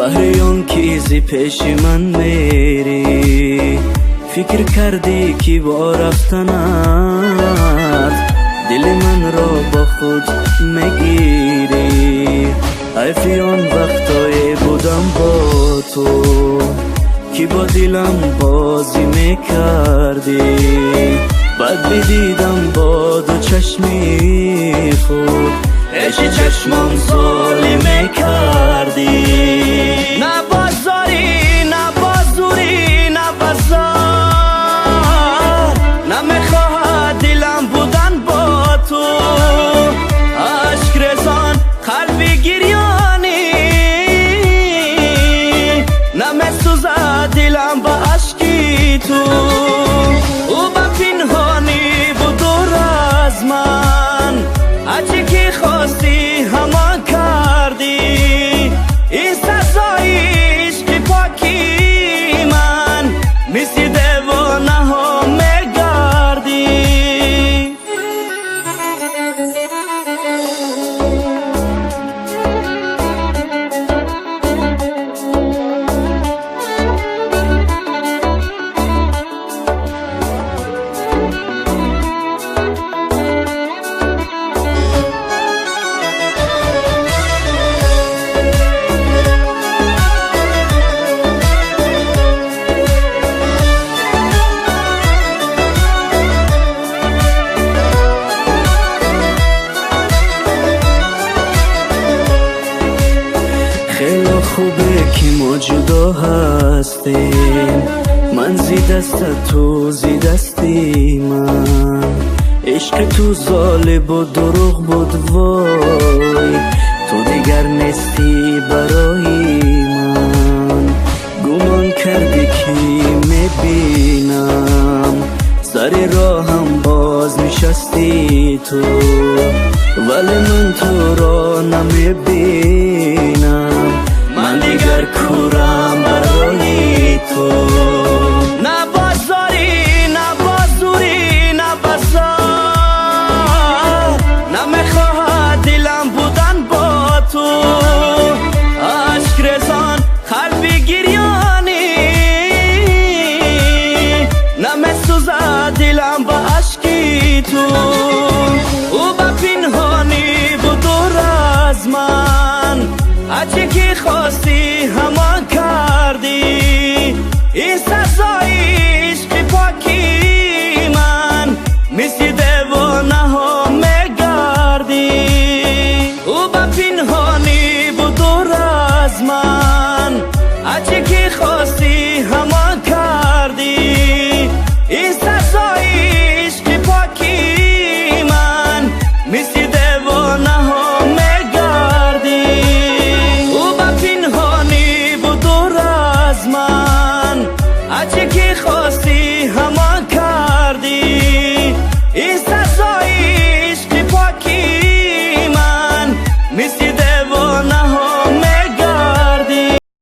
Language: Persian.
بهریان کیزی پیش من میری فکر کردی کی با رفتنت دل من را با خود میگیری حیفی آن وقتای بودم با تو کی با دلم بازی میکردی بعد بدیدم با دو چشمی خود عشق چشمم ظالم میکردی نه بازاری نه بازوری نه بازار نمیخواد دلم بودن با تو عشق رزان قلبی گریانی نمیسوزد دلم با عشقی تو او با پنهانی بود دور از من هرچی که خواستی همان کردی این سزای عشق پاکی من مثل دیوانه ها میگردی خیلی خوبه که ما جدا هستیم من زی دست تو زی دستی من عشق تو ظالم بود دروغ بود وای تو دیگر نیستی برای من گمان کردی که میبینم سر راهم باز نشستی تو ولی من تو را نمیبینم من دیگر کورم برای تو